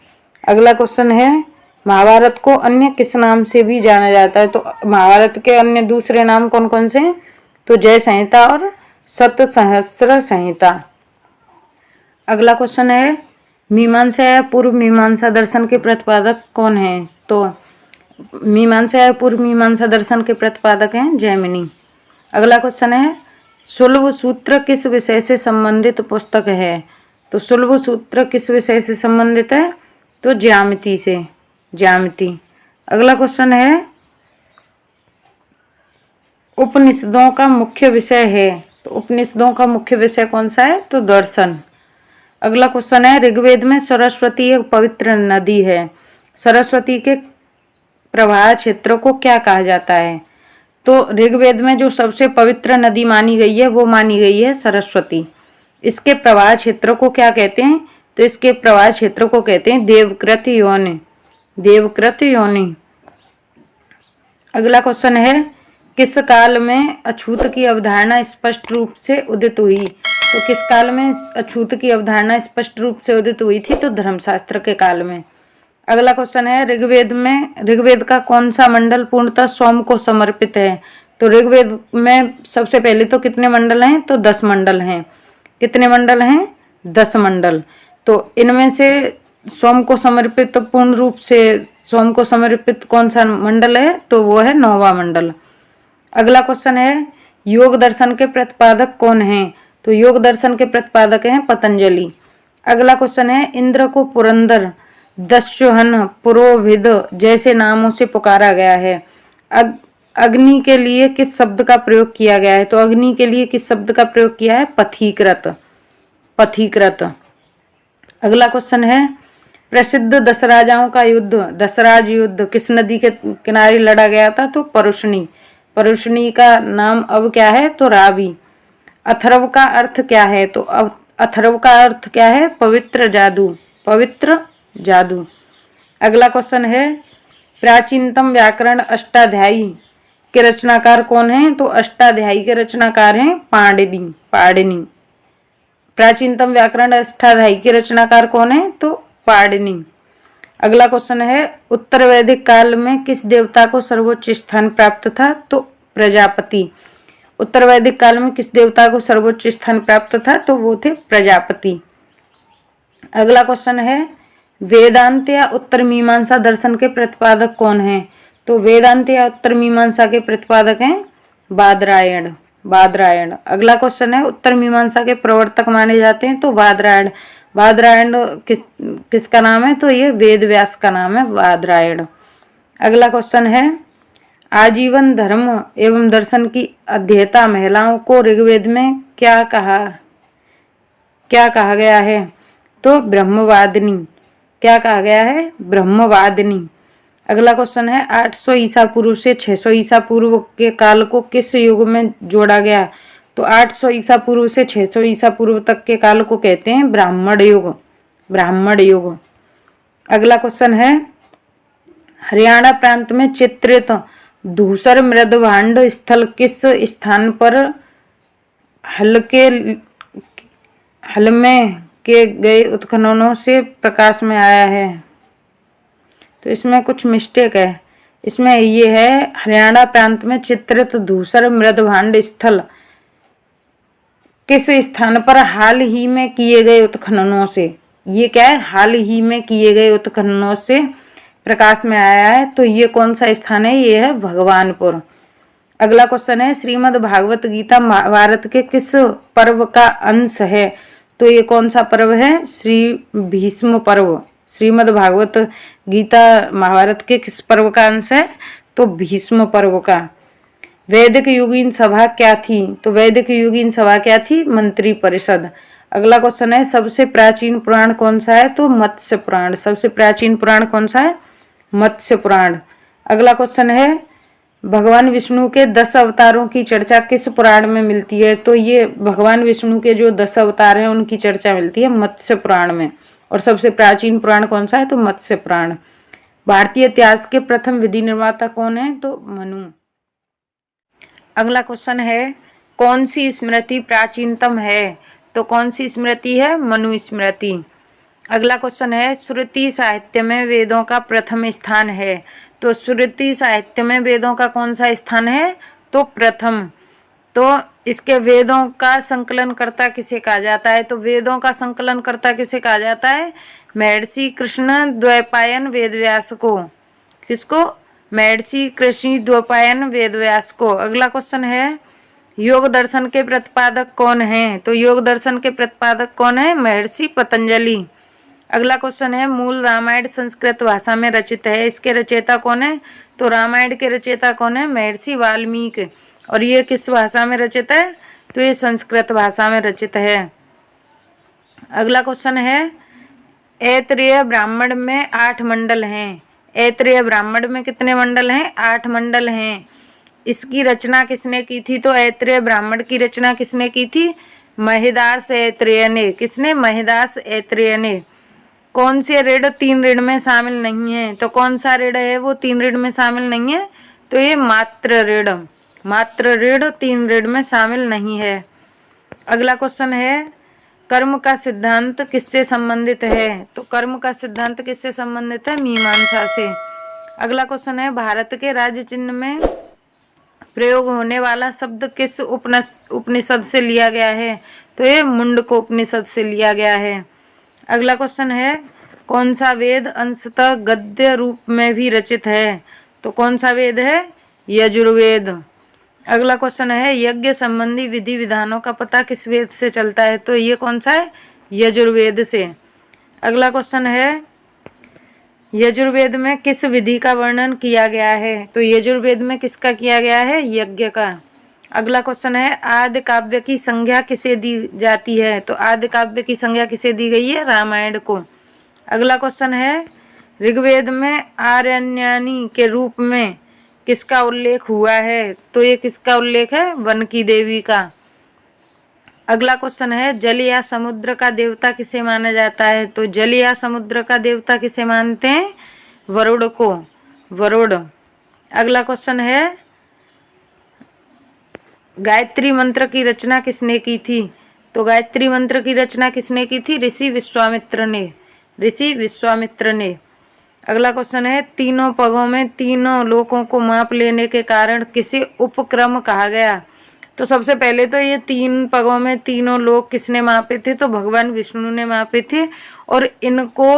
अगला क्वेश्चन है, महाभारत को अन्य किस नाम से भी जाना जाता है? तो महाभारत के अन्य दूसरे नाम कौन कौन से हैं? तो जय संहिता और शतसहस्र संहिता। अगला क्वेश्चन है, मीमांसा या पूर्व मीमांसा दर्शन के प्रतिपादक कौन है? तो मीमांसा या पूर्व मीमांसा दर्शन के प्रतिपादक हैं जैमिनी। अगला क्वेश्चन है, सुलभ सूत्र किस विषय से संबंधित पुस्तक है? तो सुलभ सूत्र किस विषय से संबंधित है? तो ज्यामिति। अगला क्वेश्चन है, उपनिषदों का मुख्य विषय है, तो उपनिषदों का मुख्य विषय कौन सा है? तो दर्शन। अगला क्वेश्चन है, ऋग्वेद में सरस्वती एक पवित्र नदी है, सरस्वती के प्रवाह क्षेत्र को क्या कहा जाता है? तो ऋग्वेद में जो सबसे पवित्र नदी मानी गई है वो मानी गई है सरस्वती। इसके प्रवाह क्षेत्र को क्या कहते हैं? तो इसके प्रवाह क्षेत्र को कहते हैं देवकृत योनि। देवकृत योनि। अगला क्वेश्चन है, किस काल में अछूत की अवधारणा स्पष्ट रूप से उदित हुई? तो किस काल में अछूत की अवधारणा स्पष्ट रूप से उदित हुई थी? तो धर्मशास्त्र के काल में। अगला क्वेश्चन है, ऋग्वेद का कौन सा मंडल पूर्णतः सोम को समर्पित है? तो ऋग्वेद में सबसे पहले तो कितने मंडल हैं? तो 10 मंडल हैं। कितने मंडल हैं? 10 मंडल। तो इनमें से सोम को समर्पित, पूर्ण रूप से सोम को समर्पित कौन सा मंडल है? तो वो है 9वां मंडल। अगला क्वेश्चन है, योग दर्शन के प्रतिपादक कौन हैं? तो योग दर्शन के प्रतिपादक हैं पतंजलि। अगला क्वेश्चन है, इंद्र को पुरंदर, दस्युहन, पुरोहित जैसे नामों से पुकारा गया है। अग्नि के लिए किस शब्द का प्रयोग किया गया है? तो अग्नि के लिए किस शब्द का प्रयोग किया है? पथीकृत। पथीकृत। अगला क्वेश्चन है, प्रसिद्ध दशराजाओं का युद्ध, दशराज युद्ध किस नदी के किनारे लड़ा गया था? तो परुष्णी। परुष्णी का नाम अब क्या है? तो रावी। अथर्व का अर्थ क्या है? तो अथर्व का अर्थ क्या है? पवित्र जादू। पवित्र जादू। अगला क्वेश्चन है, प्राचीनतम व्याकरण अष्टाध्यायी के रचनाकार कौन हैं? तो अष्टाध्यायी के रचनाकार हैं पाणिनि। पाणिनि। प्राचीनतम व्याकरण अष्टाध्यायी के रचनाकार कौन है? तो पाणिनि। अगला क्वेश्चन है, उत्तर वैदिक काल में किस देवता को सर्वोच्च स्थान प्राप्त था? तो प्रजापति। उत्तर वैदिक काल में किस देवता को सर्वोच्च स्थान प्राप्त था? तो वो थे प्रजापति। अगला क्वेश्चन है, वेदांत या उत्तर मीमांसा दर्शन के प्रतिपादक कौन हैं? तो वेदांत या उत्तर मीमांसा के प्रतिपादक हैं बादरायण। बादरायण। अगला क्वेश्चन है, उत्तर मीमांसा के प्रवर्तक माने जाते हैं तो बादरायण। बादरायण किसका नाम है? तो ये वेद व्यास का नाम है बादरायण। अगला क्वेश्चन है, आजीवन धर्म एवं दर्शन की अध्येता महिलाओं को ऋग्वेद में क्या कहा गया है? तो ब्रह्मवादिनी। क्या कहा गया है? ब्रह्मवादिनी। अगला क्वेश्चन है, 800 ईसा पूर्व से 600 ईसा पूर्व के काल को किस युग में जोड़ा गया? तो 800 ईसा पूर्व से 600 ईसा पूर्व तक के काल को कहते हैं ब्राह्मण युग। ब्राह्मण युग। अगला क्वेश्चन है, हरियाणा प्रांत में चित्रित धूसर मृदभांड स्थल किस स्थान पर हल में के गए उत्खननों से प्रकाश में आया है? तो इसमें कुछ मिस्टेक है। इसमें ये है, हरियाणा प्रांत में चित्रित धूसर मृदभांड स्थल किस स्थान पर हाल ही में किए गए उत्खननों से, ये क्या है? हाल ही में किए गए उत्खननों से प्रकाश में आया है। तो ये कौन सा स्थान है? ये है भगवानपुर। अगला क्वेश्चन है, श्रीमद् भागवत गीता महाभारत के किस पर्व का अंश है? तो ये कौन सा पर्व है? श्री भीष्म पर्व। श्रीमद् भागवत गीता महाभारत के किस पर्व का अंश है? तो भीष्म पर्व का। वैदिक युगीन सभा क्या थी? तो वैदिक युगीन सभा क्या थी? मंत्री परिषद। अगला क्वेश्चन है, सबसे प्राचीन पुराण कौन सा है? तो मत्स्य पुराण। सबसे प्राचीन पुराण कौन सा है? मत्स्य पुराण। अगला क्वेश्चन है, भगवान विष्णु के 10 अवतारों की चर्चा किस पुराण में मिलती है? तो ये भगवान विष्णु के जो 10 अवतार हैं उनकी चर्चा मिलती है मत्स्य पुराण में। और सबसे प्राचीन पुराण कौन सा है? तो मत्स्य पुराण। भारतीय इतिहास के प्रथम विधि निर्माता कौन है? तो मनु। अगला क्वेश्चन है, कौन सी स्मृति प्राचीनतम है? तो कौन सी स्मृति है? मनु स्मृति। अगला क्वेश्चन है, श्रुति साहित्य में वेदों का प्रथम स्थान है। तो श्रुति साहित्य में वेदों का कौन सा स्थान है? तो प्रथम। तो इसके वेदों का संकलनकर्ता किसे कहा जाता है? तो वेदों का संकलनकर्ता किसे कहा जाता है? महर्षि कृष्ण द्वैपायन वेदव्यास को। किसको? महर्षि कृष्ण द्वैपायन वेदव्यास को। अगला क्वेश्चन है, योग दर्शन के प्रतिपादक कौन हैं? तो योग दर्शन के प्रतिपादक कौन है? महर्षि पतंजलि। अगला क्वेश्चन है, मूल रामायण संस्कृत भाषा में रचित है, इसके रचयिता कौन है? तो रामायण के रचयिता कौन है? महर्षि वाल्मीकि। और ये किस भाषा में रचित है? तो ये संस्कृत भाषा में रचित है। अगला क्वेश्चन है, ऐतरेय ब्राह्मण में 8 मंडल हैं। ऐतरेय ब्राह्मण में कितने मंडल हैं? 8 मंडल हैं। इसकी रचना किसने की थी? तो ऐतरेय ब्राह्मण की रचना किसने की थी? महिदास ऐत्रेय ने। किसने? महिदास ऐत्रेय ने। कौन से ऋण 3 ऋण में शामिल नहीं है? तो कौन सा ऋण है वो 3 ऋण में शामिल नहीं है? तो ये मात्र ऋण। मात्र ऋण 3 ऋण में शामिल नहीं है। अगला क्वेश्चन है, कर्म का सिद्धांत किससे संबंधित है? तो कर्म का सिद्धांत किससे संबंधित है? मीमांसा से। अगला क्वेश्चन है, भारत के राज्य चिन्ह में प्रयोग होने वाला शब्द किस उपनिषद से लिया गया है? तो ये मुंडको उपनिषद से लिया गया है। अगला क्वेश्चन है, कौन सा वेद अंशतः गद्य रूप में भी रचित है? तो कौन सा वेद है? यजुर्वेद। अगला क्वेश्चन है, यज्ञ संबंधी विधि विधानों का पता किस वेद से चलता है? तो ये कौन सा है? यजुर्वेद से। अगला क्वेश्चन है, यजुर्वेद में किस विधि का वर्णन किया गया है? तो यजुर्वेद में किसका किया गया है? यज्ञ का। अगला क्वेश्चन है, आदि काव्य की संज्ञा किसे दी जाती है? तो आदि काव्य की संज्ञा किसे दी गई है? रामायण को। अगला क्वेश्चन है, ऋग्वेद में आरण्यानी के रूप में किसका उल्लेख हुआ है? तो ये किसका उल्लेख है? वन की देवी का। अगला क्वेश्चन है, जल या समुद्र का देवता किसे माना जाता है? तो जल या समुद्र का देवता किसे मानते हैं? वरुण को। वरुण। अगला क्वेश्चन है, गायत्री मंत्र की रचना किसने की थी? तो गायत्री मंत्र की रचना किसने की थी? ऋषि विश्वामित्र ने। ऋषि विश्वामित्र ने। अगला क्वेश्चन है, तीनों पगों में तीनों लोकों को माप लेने के कारण किसे उपक्रम कहा गया? तो सबसे पहले तो ये 3 पगों में तीनों लोक किसने मापे थे? तो भगवान विष्णु ने मापे थे और इनको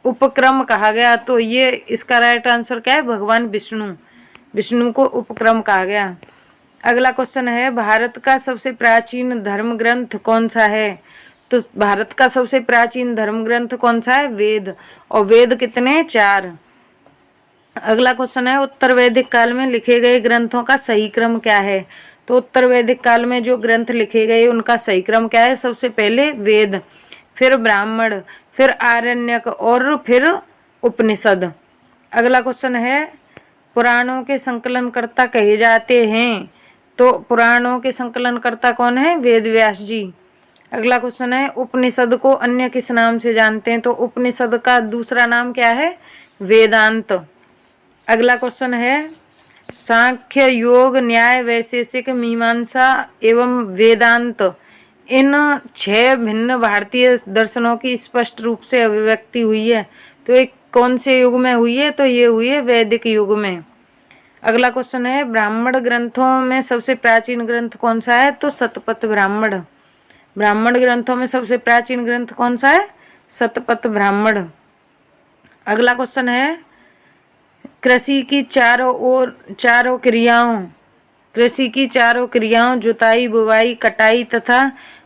उपक्रम कहा गया। तो ये इसका राइट आंसर क्या है? भगवान विष्णु। विष्णु को उपक्रम कहा गया। अगला क्वेश्चन है, भारत का सबसे प्राचीन धर्म ग्रंथ कौन सा है? तो भारत का सबसे प्राचीन धर्म ग्रंथ कौन सा है? वेद। और वेद कितने? 4। अगला क्वेश्चन है, उत्तर वैदिक काल में लिखे गए ग्रंथों का सही क्रम क्या है? तो उत्तर वैदिक काल में जो ग्रंथ लिखे गए उनका सही क्रम क्या है? सबसे पहले वेद, फिर ब्राह्मण, फिर आरण्यक और फिर उपनिषद। अगला क्वेश्चन है, पुराणों के संकलनकर्ता कहे जाते हैं? तो पुराणों के संकलनकर्ता कौन है? वेद व्यास जी। अगला क्वेश्चन है, उपनिषद को अन्य किस नाम से जानते हैं? तो उपनिषद का दूसरा नाम क्या है? वेदांत। अगला क्वेश्चन है, सांख्य, योग, न्याय, वैशेषिक, मीमांसा एवं वेदांत इन 6 भिन्न भारतीय दर्शनों की स्पष्ट रूप से अभिव्यक्ति हुई है। तो एक कौन से युग में हुई है? तो ये हुई है वैदिक युग में। अगला क्वेश्चन है, ब्राह्मण ग्रंथों में सबसे प्राचीन ग्रंथ कौन सा है? तो शतपथ ब्राह्मण। ब्राह्मण ग्रंथों में सबसे प्राचीन ग्रंथ कौन सा है? शतपथ ब्राह्मण। अगला क्वेश्चन है, कृषि की चारों क्रियाओं जुताई, बुवाई, कटाई तथा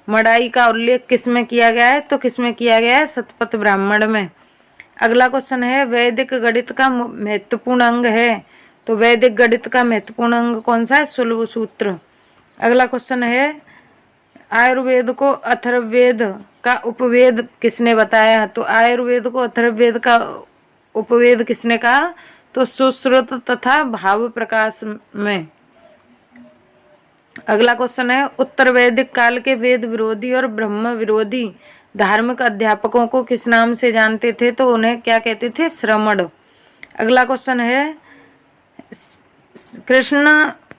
मड़ाई का उल्लेख किसमें किया गया है? तो किसमें किया गया है? शतपथ ब्राह्मण में। अगला क्वेश्चन है, वैदिक गणित का महत्वपूर्ण अंग है? तो वैदिक गणित का महत्वपूर्ण अंग कौन सा है? शूल्ब सूत्र। अगला क्वेश्चन है, आयुर्वेद को अथर्ववेद का उपवेद किसने बताया? तो आयुर्वेद को अथर्ववेद का उपवेद किसने कहा? तो सुश्रुत तथा भाव प्रकाश में। अगला क्वेश्चन है, उत्तर वैदिक काल के वेद विरोधी और ब्रह्म विरोधी धार्मिक अध्यापकों को किस नाम से जानते थे? तो उन्हें क्या कहते थे? श्रमण। अगला क्वेश्चन है, कृष्ण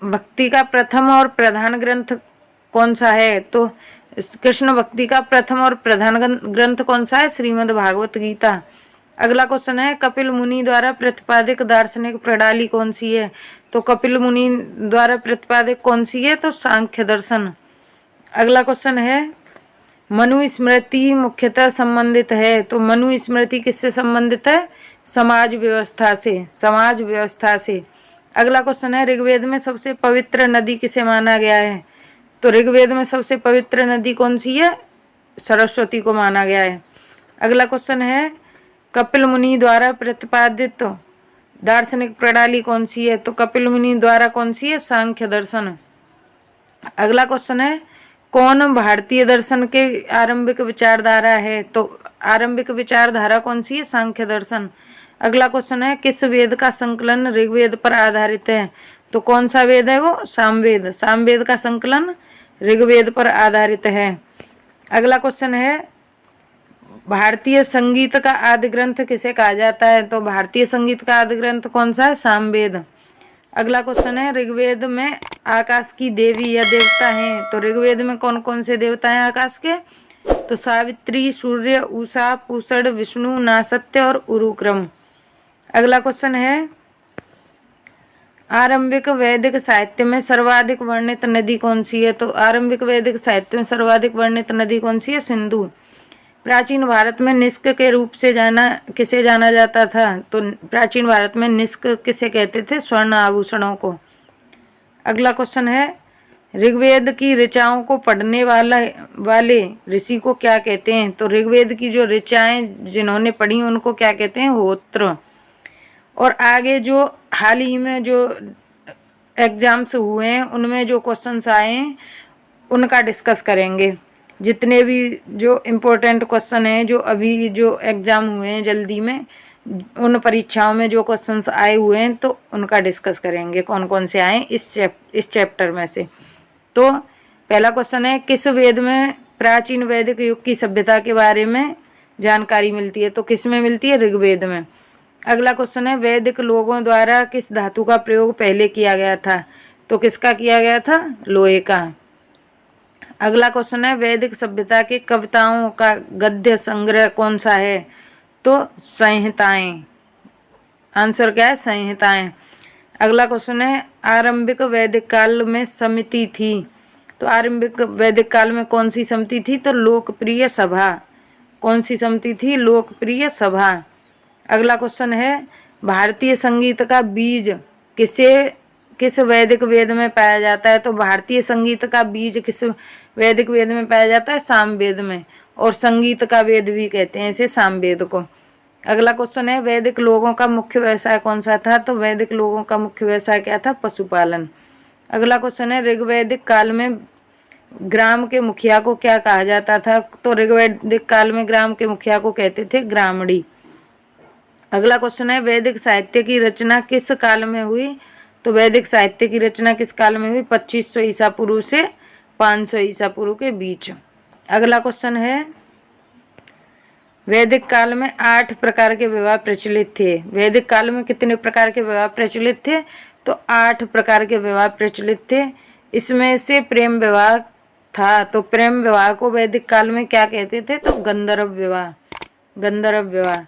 भक्ति का प्रथम और प्रधान ग्रंथ कौन सा है? तो कृष्ण भक्ति का प्रथम और प्रधान ग्रंथ कौन सा है? श्रीमद् भागवत गीता। अगला क्वेश्चन है, कपिल मुनि द्वारा प्रतिपादित दार्शनिक प्रणाली कौन सी है? तो कपिल मुनि द्वारा प्रतिपादित कौन सी है? तो सांख्य दर्शन। अगला क्वेश्चन है, मनुस्मृति मुख्यतः संबंधित है? तो मनुस्मृति किससे संबंधित है? समाज व्यवस्था से। समाज व्यवस्था से। अगला क्वेश्चन है, ऋग्वेद में सबसे पवित्र नदी किसे माना गया है? तो ऋग्वेद में सबसे पवित्र नदी कौन सी है? सरस्वती को माना गया है। अगला क्वेश्चन है, कपिल मुनि द्वारा प्रतिपादित दार्शनिक प्रणाली कौन सी है? तो कपिल मुनि द्वारा कौन सी है? सांख्य दर्शन। अगला क्वेश्चन है, कौन भारतीय दर्शन के आरंभिक विचारधारा है? तो आरंभिक विचारधारा कौन सी है? सांख्य दर्शन। अगला क्वेश्चन है, किस वेद का संकलन ऋग्वेद पर आधारित है? तो कौन सा वेद है वो? सामवेद। सामवेद का संकलन ऋग्वेद पर आधारित है। अगला क्वेश्चन है भारतीय संगीत का आदि ग्रंथ किसे कहा जाता है? तो भारतीय संगीत का आदि ग्रंथ कौन सा है? सामवेद। अगला क्वेश्चन है ऋग्वेद में आकाश की देवी या देवता हैं, तो ऋग्वेद में कौन कौन से देवता हैं आकाश के? तो सावित्री, सूर्य, उषा, पूषण, विष्णु, नासत्य और उरुक्रम। अगला क्वेश्चन है आरंभिक वैदिक साहित्य में सर्वाधिक वर्णित नदी कौन सी है? तो आरंभिक वैदिक साहित्य में सर्वाधिक वर्णित नदी कौन सी है? सिंधु। प्राचीन भारत में निष्क के रूप से किसे जाना जाता था? तो प्राचीन भारत में निष्क किसे कहते थे? स्वर्ण आभूषणों को। अगला क्वेश्चन है ऋग्वेद की ऋचाओं को पढ़ने वाले ऋषि को क्या कहते हैं? तो ऋग्वेद की जो ऋचाएं जिन्होंने पढ़ी उनको क्या कहते हैं? होत्र। और आगे जो हाल ही में जो एग्जाम्स हुए हैं उनमें जो क्वेश्चंस आए हैं उनका डिस्कस करेंगे। जितने भी जो इम्पोर्टेंट क्वेश्चन हैं जो अभी जो एग्ज़ाम हुए हैं जल्दी में, उन परीक्षाओं में जो क्वेश्चंस आए हुए हैं तो उनका डिस्कस करेंगे कौन कौन से आए इस चैप्टर में से। तो पहला क्वेश्चन है किस वेद में प्राचीन वैदिक युग की सभ्यता के बारे में जानकारी मिलती है? तो किस में मिलती है? ऋग्वेद में। अगला क्वेश्चन है वैदिक लोगों द्वारा किस धातु का प्रयोग पहले किया गया था? तो किसका किया गया था? लोहे का। अगला क्वेश्चन है वैदिक सभ्यता के कविताओं का गद्य संग्रह कौन सा है? तो संहिताएं। आंसर क्या है? संहिताएं। अगला क्वेश्चन है आरंभिक वैदिक काल में समिति थी, तो आरंभिक वैदिक काल में कौन सी समिति थी? तो लोकप्रिय सभा। कौन सी समिति थी? लोकप्रिय सभा। अगला क्वेश्चन है भारतीय संगीत का बीज किस वैदिक वेद में पाया जाता है? तो भारतीय संगीत का बीज किस वैदिक वेद में पाया जाता है? सामवेद में। और संगीत का वेद भी कहते हैं इसे, सामवेद को। अगला क्वेश्चन है वैदिक लोगों का मुख्य व्यवसाय कौन सा था? तो वैदिक लोगों का मुख्य व्यवसाय क्या था? पशुपालन। अगला क्वेश्चन है ऋग्वैदिक काल में ग्राम के मुखिया को क्या कहा जाता था? तो ऋग्वैदिक काल में ग्राम के मुखिया को कहते थे ग्रामणी। अगला क्वेश्चन है वैदिक साहित्य की रचना किस काल में हुई? तो वैदिक साहित्य की रचना किस काल में हुई? 2500 ईसा पूर्व से 500 ईसा पूर्व के बीच। अगला क्वेश्चन है वैदिक काल में 8 प्रकार के विवाह प्रचलित थे। वैदिक काल में कितने प्रकार के विवाह प्रचलित थे? तो 8 प्रकार के विवाह प्रचलित थे। इसमें से प्रेम विवाह था, तो प्रेम विवाह को वैदिक काल में क्या कहते थे? तो गंधर्व विवाह। गंधर्व विवाह।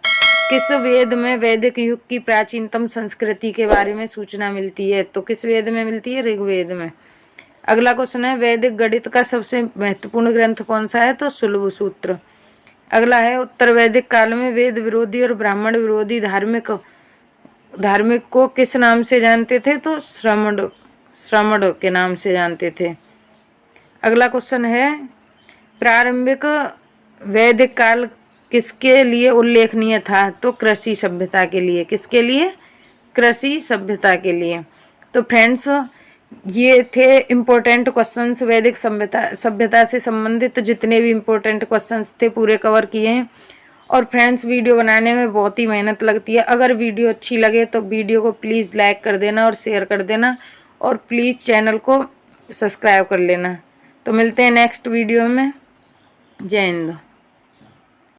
किस वेद में वैदिक युग की प्राचीनतम संस्कृति के बारे में सूचना मिलती है? तो किस वेद में मिलती है? ऋग्वेद में। अगला क्वेश्चन है वैदिक गणित का सबसे महत्वपूर्ण ग्रंथ कौन सा है? तो शुल्ब सूत्र। अगला है उत्तर वैदिक काल में वेद विरोधी और ब्राह्मण विरोधी धार्मिक को किस नाम से जानते थे? तो श्रमण के नाम से जानते थे। अगला क्वेश्चन है प्रारंभिक वैदिक काल किसके लिए उल्लेखनीय था? तो कृषि सभ्यता के लिए। किसके लिए? कृषि सभ्यता के लिए। तो फ्रेंड्स ये थे इम्पोर्टेंट क्वेश्चंस, वैदिक सभ्यता से संबंधित जितने भी इम्पोर्टेंट क्वेश्चंस थे पूरे कवर किए हैं। और फ्रेंड्स वीडियो बनाने में बहुत ही मेहनत लगती है। अगर वीडियो अच्छी लगे तो वीडियो को प्लीज़ लाइक कर देना और शेयर कर देना, और प्लीज़ चैनल को सब्सक्राइब कर लेना। तो मिलते हैं नेक्स्ट वीडियो में। जय हिंद।